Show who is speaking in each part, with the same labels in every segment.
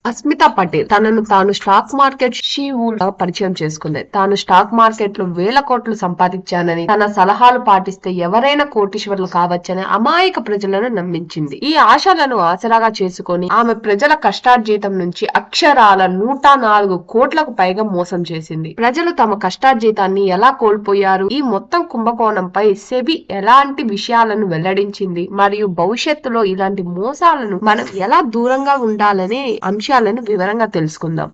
Speaker 1: అస్మితా పటేల్ తనను తాను stock market షీవులా పరిచయం చేసుకుంది. తాను స్టాక్ మార్కెట్ లో వేల కోట్లు సంపాదించానని, తన సలహాలు పాటిస్తే ఎవరైనా కోటీశ్వరులు కావచ్చని అమాయక ప్రజలను నమ్మించింది. ఈ ఆశలను ఆసరాగా చేసుకుని ఆమె ప్రజల కష్టార్జితం నుంచి అక్షరాల 104 కోట్లకు పైగా మోసం చేసింది. ప్రజలు తమ కష్టార్జితాన్ని ఎలా కోల్పోయారు, ఈ మొత్తం కుంభకోణంపై సెబీ ఎలాంటి విషయాలను వెల్లడించింది మరియు భవిష్యత్తులో ఇలాంటి మోసాలను మనం ఎలా దూరంగా ఉండాలనే అంశాలను వివరంగా తెలుసుకుందాం.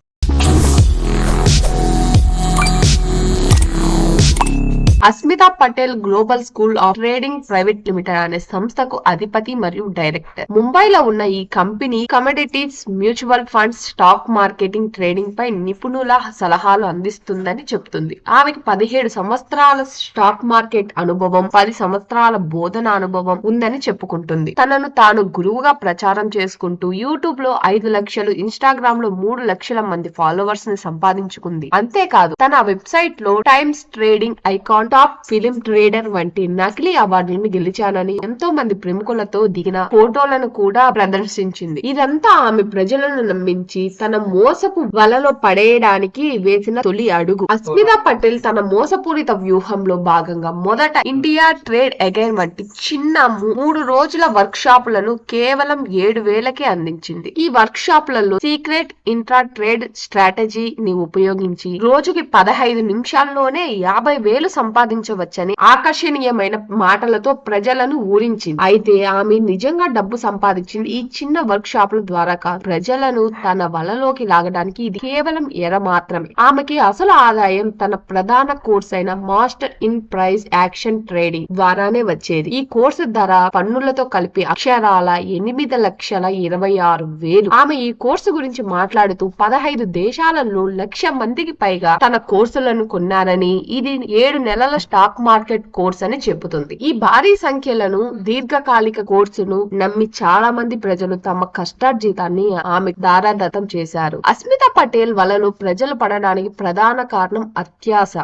Speaker 1: Asmita Patel global school of trading private limited అనే సంస్థకు అధిపతి మరియు డైరెక్టర్. ముంబైలో ఉన్న ఈ company commodities, mutual funds, stock marketing, trading పై నిపుణుల సలహాలు అందిస్తుందని చెప్తుంది. ఆమెకు 17 సంవత్సరాల స్టాక్ మార్కెట్ అనుభవం, 10 సంవత్సరాల బోధన అనుభవం ఉందని చెప్పుకుంటుంది. తనను తాను గురువుగా ప్రచారం చేసుకుంటూ యూట్యూబ్ లో 5 లక్షలు, ఇన్స్టాగ్రామ్ లో 3 లక్షల మంది ఫాలోవర్స్ ని సంపాదించుకుంది. అంతేకాదు తన వెబ్సైట్ లో times trading icon, top film trader వంటి నకిలీ అవార్డులను గెలిచానని ఎంతో మంది ప్రముఖులతో దిగిన ఫోటోలను కూడా ప్రదర్శించింది. ఇదంతా ఆమె ప్రజలను నమ్మించి తన మోసపు వలలో పడేయడానికి వేసిన తొలి అడుగు. అస్మితా పటేల్ తన మోసపూరిత వ్యూహంలో భాగంగా మొదట ఇండియా ట్రేడ్ అగైన్ వంటి చిన్న 3 రోజుల వర్క్ షాపులను కేవలం 7,000కే అందించింది. ఈ వర్క్ షాపులలో సీక్రెట్ ఇంట్రా ట్రేడ్ స్ట్రాటజీని ఉపయోగించి రోజుకి 15 నిమిషాల్లోనే 50,000 సంపాదించవచ్చని ఆకర్షణీయమైన మాటలతో ప్రజలను ఊరించింది. అయితే ఆమె నిజంగా డబ్బు సంపాదించింది ఈ చిన్న వర్క్ షాపుల ద్వారా కాదు. ప్రజలను తన వలలోకి లాగడానికి ఇది కేవలం ఎర మాత్రమే. ఆమెకి అసలు ఆదాయం తన ప్రధాన కోర్స్ అయిన master in price action trading ద్వారానే వచ్చేది. ఈ కోర్సు ధర పన్నులతో కలిపి అక్షరాల 8,26,000. ఆమె ఈ కోర్సు గురించి మాట్లాడుతూ 15 దేశాలలో 1,00,000 మందికి పైగా తన కోర్సులను కొన్నారని, ఇది 7 నెలల స్టాక్ మార్కెట్ కోర్స్ అని చెబుతుంది. ఈ భారీ సంఖ్యలను దీర్ఘకాలిక కోర్సును నమ్మి చాలా మంది ప్రజలు తమ కష్టార్జితాన్ని ఆమె దారాదత్తం చేశారు. అస్మితా పటేల్ వలలో ప్రజలు పడడానికి ప్రధాన కారణం అత్యాశ.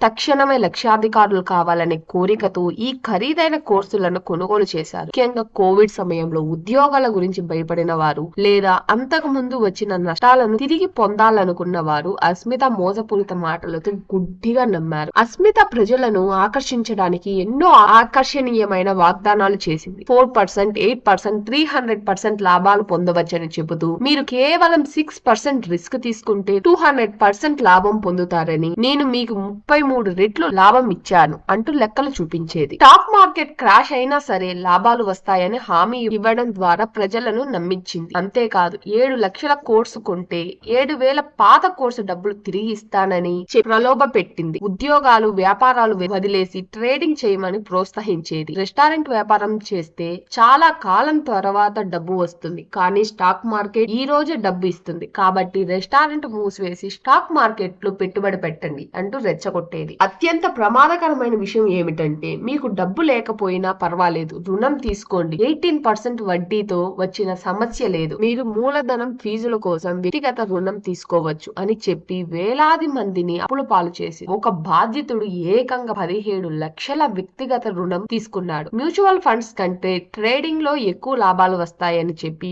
Speaker 1: తక్షణమే లక్షాధికారులు కావాలనే కోరికతో ఈ ఖరీదైన కోర్సులను కొనుగోలు చేశారు. ముఖ్యంగా కోవిడ్ సమయంలో ఉద్యోగాల గురించి భయపడిన వారు లేదా అంతకు ముందు వచ్చిన నష్టాలను తిరిగి పొందాలనుకున్న వారు అస్మిత మోసపూరిత మాటలతో గుడ్డిగా నమ్మారు. అస్మిత ప్రజలను ఆకర్షించడానికి ఎన్నో ఆకర్షణీయమైన వాగ్దానాలు చేసింది. 4%, 8%, 300% లాభాలు పొందవచ్చని చెబుతూ మీరు కేవలం 6% రిస్క్ తీసుకుంటే 200% లాభం పొందుతారని, నేను మీకు 33 రెట్లు లాభం ఇచ్చాను అంటూ లెక్కలు చూపించేది. స్టాక్ మార్కెట్ క్రాష్ అయినా సరే లాభాలు వస్తాయని హామీ ఇవ్వడం ద్వారా ప్రజలను నమ్మించింది. అంతేకాదు 7 లక్షల కోర్సు కొంటే 7,000 పాత కోర్సు డబ్బులు తిరిగి ఇస్తానని ప్రలోభ పెట్టింది. ఉద్యోగాలు, వ్యాపారాలు వదిలేసి ట్రేడింగ్ చేయమని ప్రోత్సహించేది. రెస్టారెంట్ వ్యాపారం చేస్తే చాలా కాలం తర్వాత డబ్బు వస్తుంది, కానీ స్టాక్ మార్కెట్ ఈ రోజే డబ్బు ఇస్తుంది, కాబట్టి రెస్టారెంట్ మూసివేసి స్టాక్ మార్కెట్ లో పెట్టుబడి పెట్టండి అంటూ రెచ్చగొట్టేది. అత్యంత ప్రమాదకరమైన విషయం ఏమిటంటే, మీకు డబ్బు లేకపోయినా పర్వాలేదు, రుణం తీసుకోండి, 18% వడ్డీతో వచ్చిన సమస్య లేదు, మీరు మూలధనం ఫీజుల కోసం వ్యక్తిగత రుణం తీసుకోవచ్చు అని చెప్పి వేలాది మందిని అప్పుల పాలు చేసి ఒక బాధ్యతుడు ఏకంగా 17 లక్షల వ్యక్తిగత రుణం తీసుకున్నాడు. మ్యూచువల్ ఫండ్స్ కంటే ట్రేడింగ్ లో ఎక్కువ లాభాలు వస్తాయని చెప్పి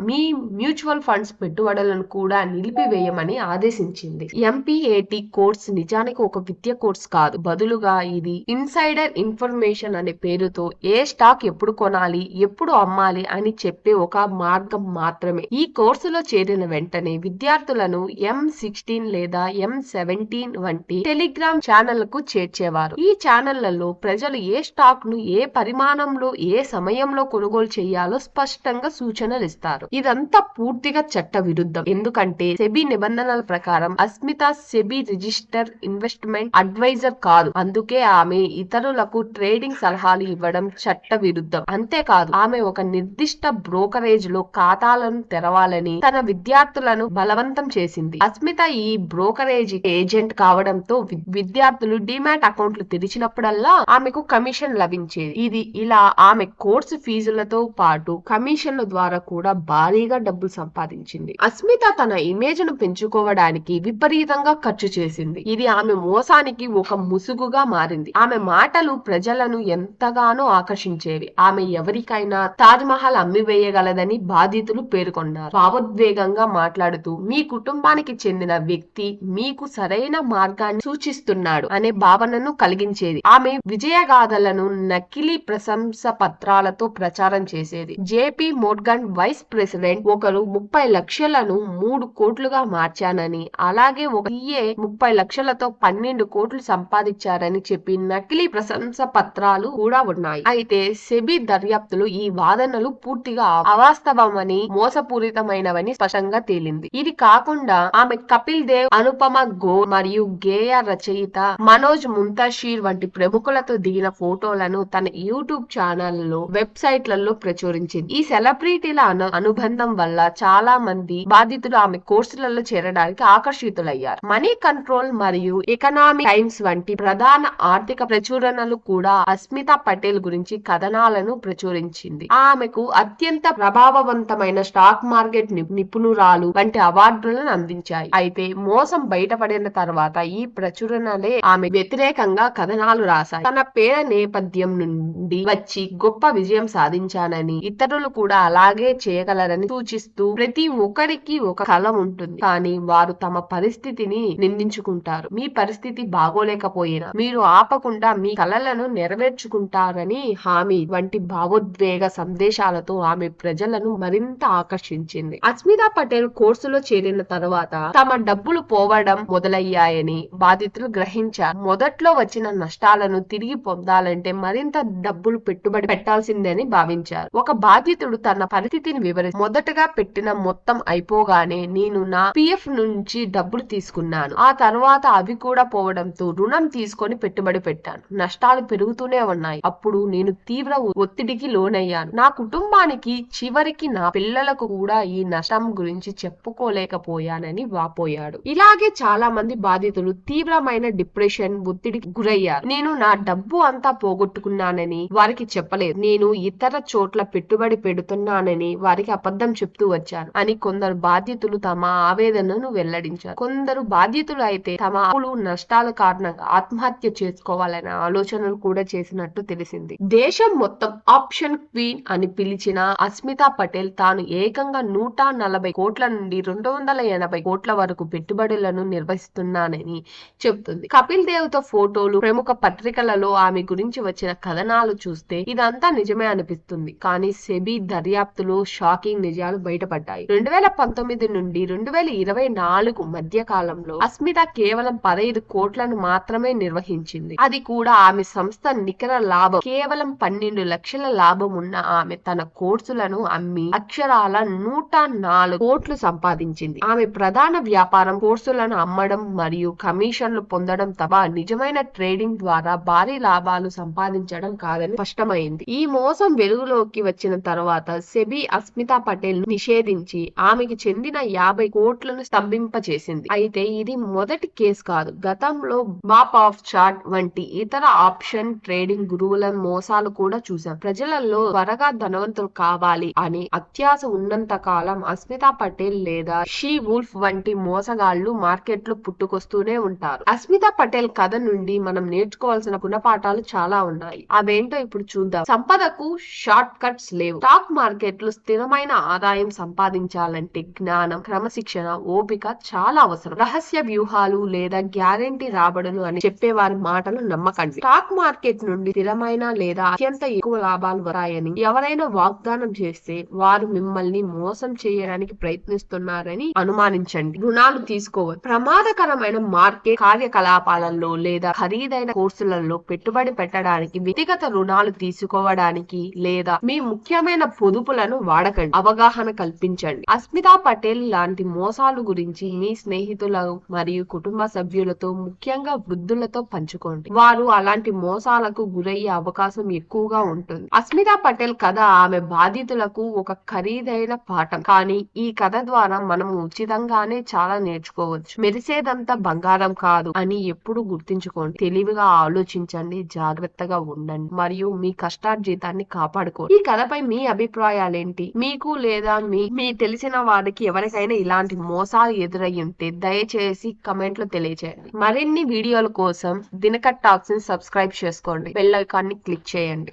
Speaker 1: మీ మ్యూచువల్ ఫండ్స్ పెట్టుబడులను కూడా నిలిపివేయమని ఆదేశించింది. ఎంపీఏటి కోర్స్ నిజానికి ఒక విద్య కోర్స్ కాదు, బదులుగా ఇది ఇన్సైడర్ ఇన్ఫర్మేషన్ అనే పేరుతో ఏ స్టాక్ ఎప్పుడు కొనాలి, ఎప్పుడు అమ్మాలి అని చెప్పే ఒక మార్గం మాత్రమే. ఈ కోర్సులో చేరిన వెంటనే విద్యార్థులను M16 లేదా M17 వంటి టెలిగ్రామ్ ఛానళ్లకు చేర్చేవారు. ఈ ఛానళ్లలో ప్రజలు ఏ స్టాక్ ను ఏ పరిమాణంలో ఏ సమయంలో కొనుగోలు చేయాలో స్పష్టంగా సూచనలు ఇస్తారు. ఇదంతా పూర్తిగా చట్ట విరుద్ధం. ఎందుకంటే సెబీ నిబంధనల ప్రకారం Asmita SEBI register investment advisor కాదు. అందుకే ఆమె ఇతరులకు ట్రేడింగ్ సలహాలు ఇవ్వడం చట్ట విరుద్ధం. అంతేకాదు ఆమె ఒక నిర్దిష్ట బ్రోకరేజ్ లో ఖాతాలను తెరవాలని తన విద్యార్థులను బలవంతం చేసింది. అస్మిత ఈ బ్రోకరేజ్ ఏజెంట్ కావడంతో విద్యార్థులు డిమాట్ డీమాట్ అకౌంట్లు తెరిచినప్పుడల్లా ఆమెకు కమిషన్ లభించేది. ఇది ఇలా ఆమె కోర్సు ఫీజులతో పాటు కమిషన్ల ద్వారా కూడా భారీగా డబ్బులు సంపాదించింది. అస్మిత తన ఇమేజ్ ను పెంచుకోవడానికి విపరీతంగా ఖర్చు చేసింది. ఇది ఆమె మోసానికి ఒక ముసుగుగా మారింది. ఆమె మాటలు ప్రజలను ఎంతగానో ఆకర్షించేవి. ఆమె ఎవరికైనా తాజ్ మహల్ అమ్మివేయగలదని బాధితులు పేర్కొన్నారు. భావోద్వేగంగా మాట్లాడుతూ మీ కుటుంబానికి చెందిన వ్యక్తి మీకు సరైన మార్గాన్ని సూచిస్తున్నాడు అనే భావనను కలిగించేది. ఆమె విజయగాథలను నకిలీ ప్రశంస పత్రాలతో ప్రచారం చేసేది. జేపీ మోర్గన్ వైస్ ప్రెసిడెంట్ ఒకరు 30 లక్షలను 3 కోట్లుగా మార్చానని, అలాగే ఒక CA 30 లక్షలతో 12 కోట్లు సంపాదించారని చెప్పి నకిలీ ప్రశంస పత్రాలు కూడా ఉన్నాయి. అయితే సెబీ దర్యాప్తులు ఈ వాదనలు పూర్తిగా అవాస్తవమని, మోసపూరితమైనవని స్పష్టంగా తేలింది. ఇది కాకుండా ఆమె కపిల్ దేవ్, అనుపమ ఘోర్ మరియు గేయ రచయిత మనోజ్ ముంతాషీర్ వంటి ప్రముఖులతో దిగిన ఫోటోలను తన యూట్యూబ్ ఛానల్లో, వెబ్సైట్లలో ప్రచురించింది. ఈ సెలబ్రిటీల అనుబంధం వల్ల చాలా మంది బాధితులు ఆమె కోర్సులలో చేరడానికి ఆకర్షితులయ్యారు. మనీ కంట్రోల్ మరియు ఎకనామిక్ టైమ్స్ వంటి ప్రధాన ఆర్థిక ప్రచురణలు కూడా అస్మితా పటేల్ గురించి కథనాలను ప్రచురించింది. ఆమెకు అత్యంత ప్రభావవంతమైన స్టాక్ మార్కెట్ నిపుణురాలు వంటి అవార్డులను అందించాయి. అయితే మోసం బయటపడిన తర్వాత ఈ ప్రచురణలే ఆమె వ్యతిరేకంగా కథనాలు రాశాయి. తన పేద నేపథ్యం నుండి వచ్చి గొప్ప విజయం సాధించానని, ఇతరులు కూడా అలాగే చేయగలరని సూచిస్తూ ప్రతి ఒక్కరికి ఒక కళ ఉంటుంది, కానీ వారు తమ పరిస్థితిని నిందించుకుంటారు. మీ పరిస్థితి బాగోలేకపోయినా మీరు ఆపకుండా మీ కలలను నెరవేర్చుకుంటారని హామీ వంటి భావోద్వేగ సందేశాలతో ఆమె ప్రజలను మరింత ఆకర్షించింది. అస్మితా పటేల్ కోర్సులో చేరిన తర్వాత తమ డబ్బులు పోవడం మొదలయ్యాయని బాధితులు గ్రహించారు. మొదట్లో వచ్చిన నష్టాలను తిరిగి పొందాలంటే మరింత డబ్బులు పెట్టుబడి పెట్టాల్సిందని భావించారు. ఒక బాధితుడు తన పరిస్థితిని వివరిస్తూ, మొదటగా పెట్టిన మొత్తం అయిపోగానే నేను నా PF నుంచి డబ్బులు తీసుకున్నాను. ఆ తర్వాత అవి కూడా పోవడంతో రుణం తీసుకొని పెట్టుబడి పెట్టాను. నష్టాలు పెరుగుతూనే ఉన్నాయి. అప్పుడు నేను తీవ్ర ఒత్తిడికి లోనయ్యాను. నా కుటుంబానికి, చివరికి నా పిల్లలకు కూడా ఈ నష్టం గురించి చెప్పుకోలేకపోయానని వాపోయాడు. ఇలాగే చాలా మంది బాధితులు తీవ్రమైన డిప్రెషన్, ఒత్తిడికి గురయ్యారు. నేను నా డబ్బు అంతా పోగొట్టుకున్నానని వారికి చెప్పలేదు. నేను ఇతర చోట్ల పెట్టుబడి పెడుతున్నానని వారికి అబద్ధం చెప్తూ వచ్చాను అని కొందరు బాధితులు తమ ఆవేదనను వెల్లడించారు. కొందరు బాధితులు అయితే తమ అప్పులు, నష్టాల కారణంగా ఆత్మహత్య చేసుకోవాలనే ఆలోచనలు కూడా చేసినట్టు తెలిసింది. దేశం మొత్తం ఆప్షన్ క్వీన్ అని పిలిచిన అస్మితా పటేల్ తాను ఏకంగా 140 కోట్ల నుండి 280 కోట్ల వరకు పెట్టుబడులను నిర్వహిస్తున్నానని చెబుతుంది. కపిల్ దేవ్ తో ఫోటోలు, ప్రముఖ పత్రికలలో ఆమె గురించి వచ్చిన కథనాలు చూస్తే ఇదంతా నిజమే అనిపిస్తుంది. కానీ సెబీ దర్యాప్తులో షాకింగ్ నిజాలు బయటపడ్డాయి. 2019 నుండి 2024 మధ్య కాలంలో అస్మిత కేవలం 15 కోట్లను మాత్రమే నిర్వహించింది. అది కూడా ఆమె సంస్థ నికర లాభం కేవలం 12 లక్షల లాభం ఉన్న ఆమె తన కోర్సులను అమ్మి అక్షరాల 104 కోట్లు సంపాదించింది. ఆమె ప్రధాన వ్యాపారం కోర్సులను అమ్మడం మరియు కమిషన్లు పొందడం తప్ప నిజమైన ట్రేడింగ్ ద్వారా భారీ లాభాలు సంపాదించడం కాదని స్పష్టమైంది. ఈ మోసం వెలుగులోకి వచ్చిన తర్వాత సెబీ అస్మితా పటేల్ ను నిషేధించి ఆమెకి చెందిన 50 కోట్లను స్తంభింపచేసింది. అయితే ఇది మొదటి కేసు కాదు. గతంలో బాప్ ఆఫ్ చార్ట్ వంటి ఇతర ఆప్షన్ ట్రేడింగ్ గురువుల మోసాలు కూడా చూశాం. ప్రజలలో త్వరగా ధనవంతులు కావాలి అని అత్యాశ ఉన్నంత కాలం అస్మితా పటేల్ లేదా షీ వుల్ఫ్ వంటి మోసగాళ్లు మార్కెట్ లో పుట్టుకొస్తూనే ఉంటారు. అస్మితా పటేల్ కథ నుండి మనం నేర్చుకోవాల్సిన గుణపాఠాలు చాలా ఉన్నాయి. అవేంటో ఇప్పుడు చూద్దాం. సంపదకు షార్ట్ కట్స్ లేవు. స్టాక్ మార్కెట్ లో స్థిరమైన ఆదాయం సంపాదించాలంటే జ్ఞానం, క్రమశిక్షణ, ఓపిక చాలా అవసరం. రహస్య వ్యూహాలు లేదా గ్యారెంటీ రాబడులు అని చెప్పేవారి మాటలు నమ్మకండి. స్టాక్ మార్కెట్ నుండి స్థిరమైన లేదా అత్యంత ఎక్కువ లాభాలు వస్తాయని ఎవరైనా వాగ్దానం చేస్తే వారు మిమ్మల్ని మోసం చేయడానికి ప్రయత్నిస్తున్నారని అనుమానించండి. రుణాలు తీసుకోవద్దు. ప్రమాదకరమైన మార్కెట్ కార్యకలాపాలలో లేదా ఖరీదైన కోర్సులలో పెట్టుబడి పెట్టడానికి, వ్యక్తిగత రుణాలు తీసుకోవడానికి లేదా మీ ముఖ్యమైన పొదుపులను వాడకండి. అవగాహన కల్పించండి. అస్మితా పటేల్ లాంటి మోసాలు గురించి మీ స్నేహితులు మరియు కుటుంబ సభ్యులతో, ముఖ్యంగా వృద్ధులతో పంచుకోండి. వారు అలాంటి మోసాలకు గురయ్యే అవకాశం ఎక్కువగా ఉంటుంది. అస్మితా పటేల్ కథ ఆమె బాధితులకు ఒక ఖరీదైన పాఠం. కానీ ఈ కథ ద్వారా మనం ఉచితంగానే చాలా నేర్చుకోవచ్చు. మెరిసేదంతా బంగారం కాదు అని ఎప్పుడు గుర్తుంచుకోండి. గుర్తుంచుకోండి, తెలివిగా ఆలోచించండి, జాగ్రత్తగా ఉండండి మరియు మీ కష్టార్జితాన్ని కాపాడుకోండి. ఈ కథపై మీ అభిప్రాయాలేంటి? మీకు లేదా మీ తెలిసిన వారికి ఎవరికైనా ఇలాంటి మోసాలు ఎదురయ్యి ఉంటే దయచేసి కమెంట్ లో తెలియజేయండి. మరిన్ని వీడియోల కోసం దినకర్ టాక్స్ ని సబ్స్క్రైబ్ చేసుకోండి, బెల్ ఐకాన్ ని క్లిక్ చేయండి.